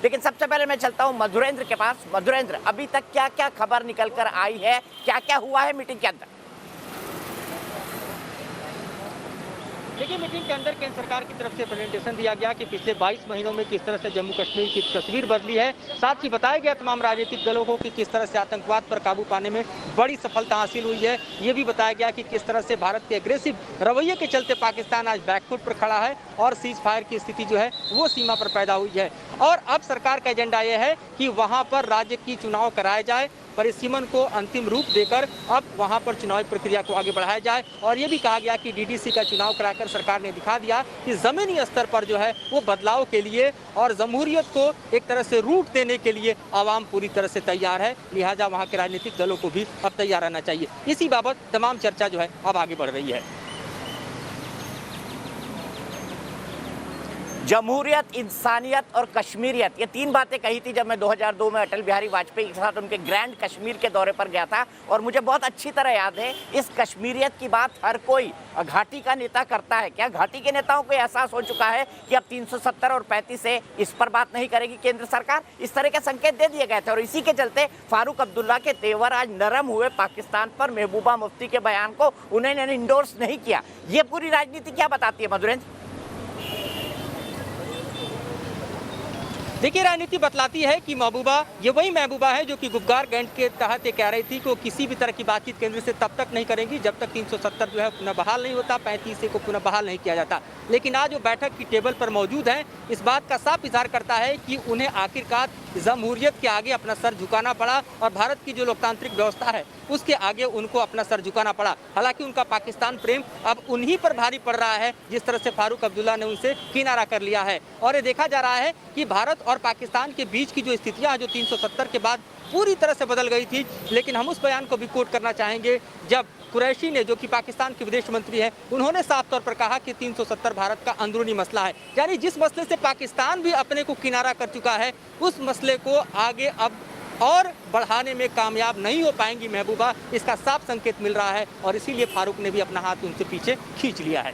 लेकिन सबसे पहले मैं चलता हूं मधुरेंद्र के पास। मधुरेंद्र, अभी तक क्या क्या खबर निकल कर आई है, क्या क्या हुआ है मीटिंग के अंदर? देखिए, मीटिंग के अंदर केंद्र सरकार की तरफ से प्रेजेंटेशन दिया गया कि पिछले 22 महीनों में किस तरह से जम्मू कश्मीर की तस्वीर बदली है। साथ ही बताया गया तमाम राजनीतिक दलों को कि किस तरह से आतंकवाद पर काबू पाने में बड़ी सफलता हासिल हुई है। ये भी बताया गया कि किस तरह से भारत के एग्रेसिव रवैये के चलते पाकिस्तान आज बैकफुट पर खड़ा है और सीज फायर की स्थिति जो है वो सीमा पर पैदा हुई है। और अब सरकार का एजेंडा यह है कि वहाँ पर राज्य की चुनाव कराए जाए, परिसीमन को अंतिम रूप देकर अब वहां पर चुनावी प्रक्रिया को आगे बढ़ाया जाए। और ये भी कहा गया कि डीडीसी का चुनाव कराकर सरकार ने दिखा दिया कि जमीनी स्तर पर जो है वो बदलाव के लिए और जमहूरियत को एक तरह से रूट देने के लिए आवाम पूरी तरह से तैयार है। लिहाजा वहां के राजनीतिक दलों को भी अब तैयार रहना चाहिए। इसी बाबत तमाम चर्चा जो है अब आगे बढ़ रही है। जमहूरियत, इंसानियत और कश्मीरियत, ये तीन बातें कही थी जब मैं 2002 में अटल बिहारी वाजपेयी के साथ उनके ग्रैंड कश्मीर के दौरे पर गया था। और मुझे बहुत अच्छी तरह याद है, इस कश्मीरियत की बात हर कोई घाटी का नेता करता है। क्या घाटी के नेताओं को एहसास हो चुका है कि अब 370 और 35 से इस पर बात नहीं करेगी केंद्र सरकार? इस तरह के संकेत दे दिए गए थे और इसी के चलते फारूक अब्दुल्ला के तेवर आज नरम हुए पाकिस्तान पर। महबूबा मुफ्ती के बयान को उन्होंने इंडोर्स नहीं किया। ये पूरी राजनीति क्या बताती है मधुरेंद्र? देखिए, राजनीति बतलाती है कि महबूबा ये वही महबूबा है जो कि गुफ्तगार गैंट के तहत ये कह रही थी कि वो किसी भी तरह की बातचीत केंद्र से तब तक नहीं करेंगी जब तक 370 जो है पुनः बहाल नहीं होता, 35 को पुनः बहाल नहीं किया जाता। लेकिन आज वो बैठक की टेबल पर मौजूद है, इस बात का साफ इजहार करता है कि उन्हें आखिरकार जमहूरियत के आगे अपना सर झुकाना पड़ा और भारत की जो लोकतांत्रिक व्यवस्था है उसके आगे उनको अपना सर झुकाना पड़ा। हालांकि उनका पाकिस्तान प्रेम अब उन्हीं पर भारी पड़ रहा है जिस तरह से फारूक अब्दुल्ला ने उनसे किनारा कर लिया है। और ये देखा जा रहा है कि भारत और पाकिस्तान के बीच की जो स्थितियां जो 370 के बाद पूरी तरह से बदल गई थी। लेकिन हम उस बयान को भी कोट करना चाहेंगे जब कुरैशी ने, जो कि पाकिस्तान के विदेश मंत्री हैं, उन्होंने साफ तौर पर कहा कि 370 भारत का अंदरूनी मसला है। यानी जिस मसले से पाकिस्तान भी अपने को किनारा कर चुका है उस मसले को आगे अब और बढ़ाने में कामयाब नहीं हो पाएंगी महबूबा, इसका साफ संकेत मिल रहा है। और इसीलिए फारूक ने भी अपना हाथ उनसे पीछे खींच लिया है।